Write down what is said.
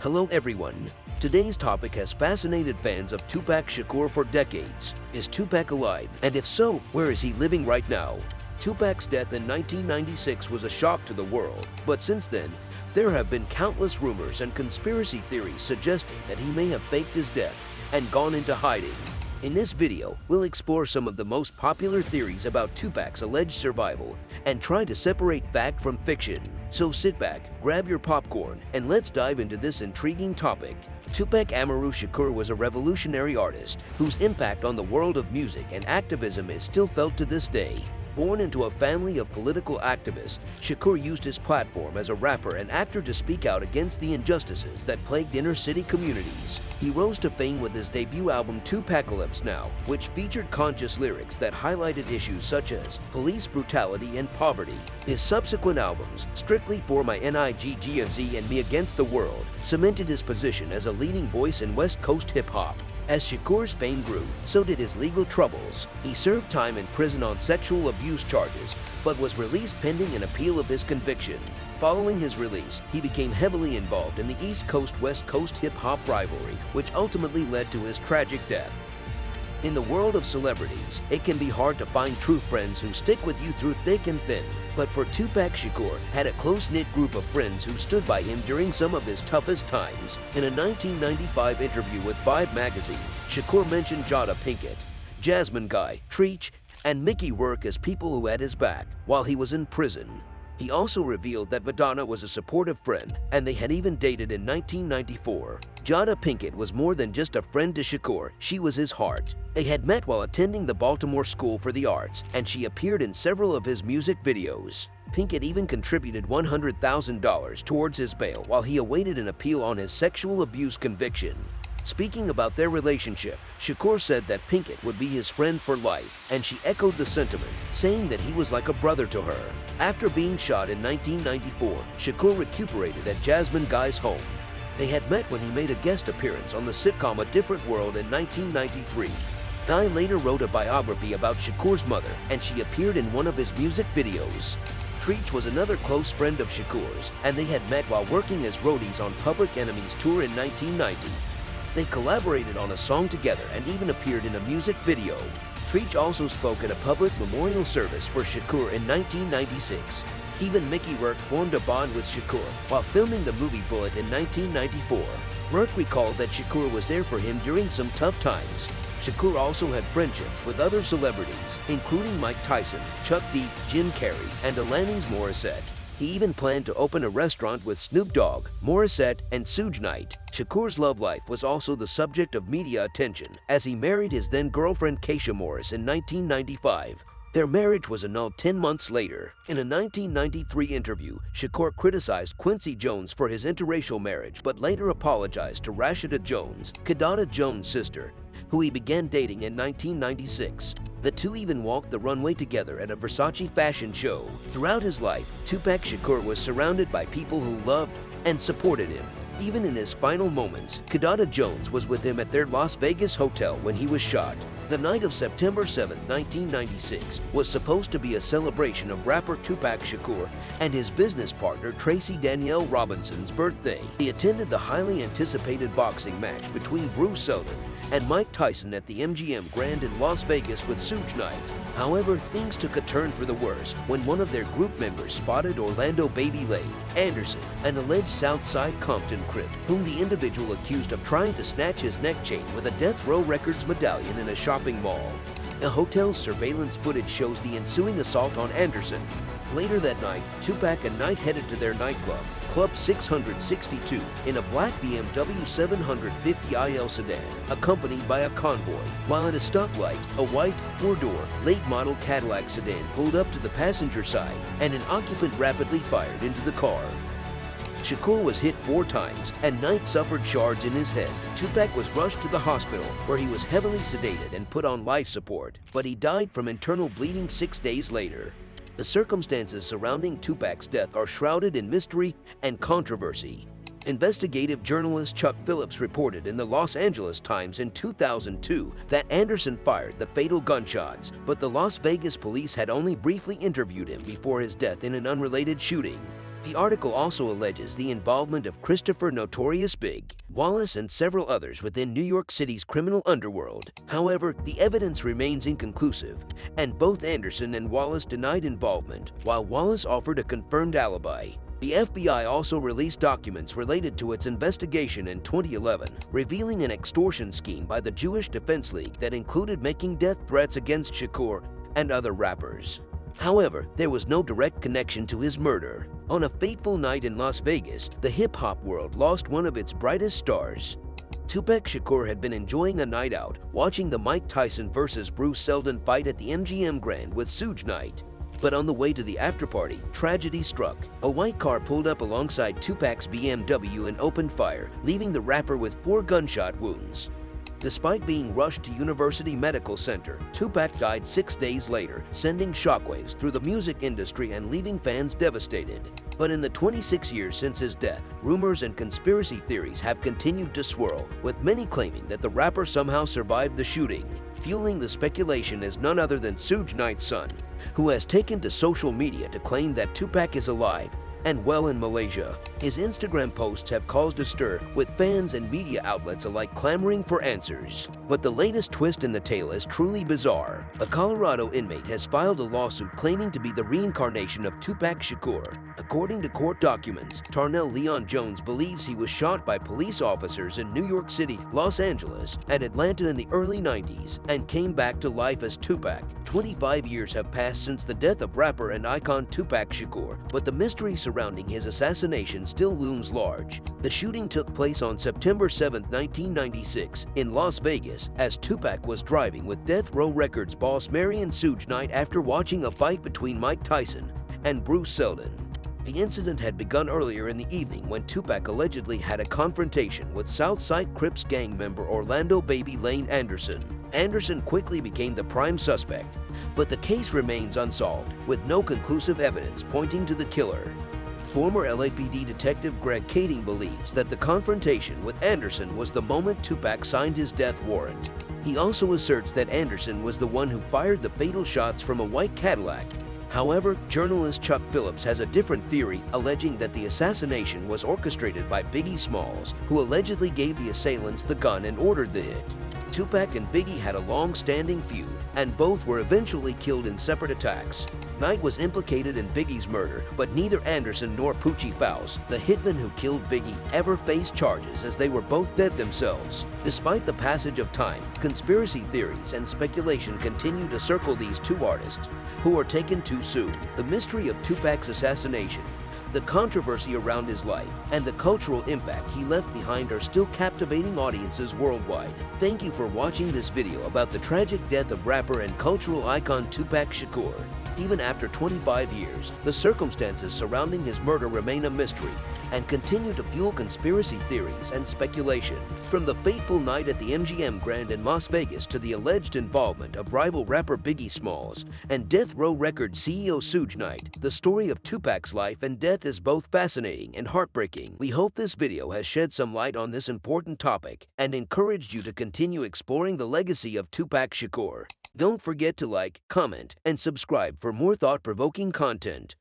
Hello everyone. Today's topic has fascinated fans of Tupac Shakur for decades. Is Tupac alive? And if so, where is he living right now? Tupac's death in 1996 was a shock to the world, but since then, there have been countless rumors and conspiracy theories suggesting that he may have faked his death and gone into hiding. In this video, we'll explore some of the most popular theories about Tupac's alleged survival and try to separate fact from fiction. So sit back, grab your popcorn, and let's dive into this intriguing topic. Tupac Amaru Shakur was a revolutionary artist whose impact on the world of music and activism is still felt to this day. Born into a family of political activists, Shakur used his platform as a rapper and actor to speak out against the injustices that plagued inner-city communities. He rose to fame with his debut album Tupacalypse Now, which featured conscious lyrics that highlighted issues such as police brutality and poverty. His subsequent albums, Strictly for My Nigga and Me Against the World, cemented his position as a leading voice in West Coast hip-hop. As Shakur's fame grew, so did his legal troubles. He served time in prison on sexual abuse charges, but was released pending an appeal of his conviction. Following his release, he became heavily involved in the East Coast-West Coast hip-hop rivalry, which ultimately led to his tragic death. In the world of celebrities, it can be hard to find true friends who stick with you through thick and thin. But for Tupac Shakur had a close-knit group of friends who stood by him during some of his toughest times. In a 1995 interview with Vibe magazine, Shakur mentioned Jada Pinkett, Jasmine Guy, Treach, and Mickey Rourke as people who had his back while he was in prison. He also revealed that Madonna was a supportive friend, and they had even dated in 1994. Jada Pinkett was more than just a friend to Shakur, she was his heart. They had met while attending the Baltimore School for the Arts, and she appeared in several of his music videos. Pinkett even contributed $100,000 towards his bail while he awaited an appeal on his sexual abuse conviction. Speaking about their relationship, Shakur said that Pinkett would be his friend for life, and she echoed the sentiment, saying that he was like a brother to her. After being shot in 1994, Shakur recuperated at Jasmine Guy's home. They had met when he made a guest appearance on the sitcom A Different World in 1993. Guy later wrote a biography about Shakur's mother, and she appeared in one of his music videos. Treach was another close friend of Shakur's, and they had met while working as roadies on Public Enemy's tour in 1990. They collaborated on a song together and even appeared in a music video. Treach also spoke at a public memorial service for Shakur in 1996. Even Mickey Rourke formed a bond with Shakur while filming the movie Bullet in 1994. Rourke recalled that Shakur was there for him during some tough times. Shakur also had friendships with other celebrities, including Mike Tyson, Chuck D, Jim Carrey, and Alanis Morissette. He even planned to open a restaurant with Snoop Dogg, Morissette, and Suge Knight. Shakur's love life was also the subject of media attention, as he married his then-girlfriend Keisha Morris in 1995. Their marriage was annulled 10 months later. In a 1993 interview, Shakur criticized Quincy Jones for his interracial marriage, but later apologized to Rashida Jones, Kidada Jones' sister, who he began dating in 1996. The two even walked the runway together at a Versace fashion show. Throughout his life, Tupac Shakur was surrounded by people who loved and supported him. Even in his final moments, Kidada Jones was with him at their Las Vegas hotel when he was shot. The night of September 7, 1996 was supposed to be a celebration of rapper Tupac Shakur and his business partner Tracy Danielle Robinson's birthday. He attended the highly anticipated boxing match between Bruce Seldon and Mike Tyson at the MGM Grand in Las Vegas with Suge Knight. However, things took a turn for the worse when one of their group members spotted Orlando Baby Lane Anderson, an alleged Southside Compton Crip, whom the individual accused of trying to snatch his neck chain with a Death Row Records medallion in a shopping mall. A hotel's surveillance footage shows the ensuing assault on Anderson. Later that night, Tupac and Knight headed to their nightclub, Club 662, in a black BMW 750 IL sedan, accompanied by a convoy. While at a stoplight, a white, four-door, late-model Cadillac sedan pulled up to the passenger side, and an occupant rapidly fired into the car. Shakur was hit 4 times, and Knight suffered shards in his head. Tupac was rushed to the hospital, where he was heavily sedated and put on life support, but he died from internal bleeding 6 days later. The circumstances surrounding Tupac's death are shrouded in mystery and controversy. Investigative journalist Chuck Phillips reported in the Los Angeles Times in 2002 that Anderson fired the fatal gunshots, but the Las Vegas police had only briefly interviewed him before his death in an unrelated shooting. The article also alleges the involvement of Christopher Notorious Big Wallace and several others within New York City's criminal underworld. However, the evidence remains inconclusive, and both Anderson and Wallace denied involvement, while Wallace offered a confirmed alibi. The FBI also released documents related to its investigation in 2011, revealing an extortion scheme by the Jewish Defense League that included making death threats against Shakur and other rappers. However, there was no direct connection to his murder. On a fateful night in Las Vegas, the hip-hop world lost one of its brightest stars. Tupac Shakur had been enjoying a night out, watching the Mike Tyson vs. Bruce Seldon fight at the MGM Grand with Suge Knight. But on the way to the after-party, tragedy struck. A white car pulled up alongside Tupac's BMW and opened fire, leaving the rapper with 4 gunshot wounds. Despite being rushed to University Medical Center, Tupac died 6 days later, sending shockwaves through the music industry and leaving fans devastated. But in the 26 years since his death, rumors and conspiracy theories have continued to swirl, with many claiming that the rapper somehow survived the shooting. Fueling the speculation is none other than Suge Knight's son, who has taken to social media to claim that Tupac is alive and well in Malaysia. His Instagram posts have caused a stir, with fans and media outlets alike clamoring for answers. But the latest twist in the tale is truly bizarre. A Colorado inmate has filed a lawsuit claiming to be the reincarnation of Tupac Shakur. According to court documents, Tarnell Leon Jones believes he was shot by police officers in New York City, Los Angeles, and Atlanta in the early 90s and came back to life as Tupac. 25 years have passed since the death of rapper and icon Tupac Shakur, but the mystery surrounding his assassination still looms large. The shooting took place on September 7, 1996, in Las Vegas, as Tupac was driving with Death Row Records boss Marion Suge Knight after watching a fight between Mike Tyson and Bruce Seldon. The incident had begun earlier in the evening when Tupac allegedly had a confrontation with Southside Crips gang member Orlando Baby Lane Anderson. Anderson quickly became the prime suspect, but the case remains unsolved, with no conclusive evidence pointing to the killer. Former LAPD detective Greg Kading believes that the confrontation with Anderson was the moment Tupac signed his death warrant. He also asserts that Anderson was the one who fired the fatal shots from a white Cadillac. However, journalist Chuck Phillips has a different theory, alleging that the assassination was orchestrated by Biggie Smalls, who allegedly gave the assailants the gun and ordered the hit. Tupac and Biggie had a long-standing feud, and both were eventually killed in separate attacks. Knight was implicated in Biggie's murder, but neither Anderson nor Poochie Faust, the hitman who killed Biggie, ever faced charges, as they were both dead themselves. Despite the passage of time, conspiracy theories and speculation continue to circle these two artists, who are taken too soon. The mystery of Tupac's assassination, the controversy around his life, and the cultural impact he left behind are still captivating audiences worldwide. Thank you for watching this video about the tragic death of rapper and cultural icon Tupac Shakur. Even after 25 years, the circumstances surrounding his murder remain a mystery and continue to fuel conspiracy theories and speculation. From the fateful night at the MGM Grand in Las Vegas to the alleged involvement of rival rapper Biggie Smalls and Death Row Records CEO Suge Knight, the story of Tupac's life and death is both fascinating and heartbreaking. We hope this video has shed some light on this important topic and encouraged you to continue exploring the legacy of Tupac Shakur. Don't forget to like, comment, and subscribe for more thought-provoking content.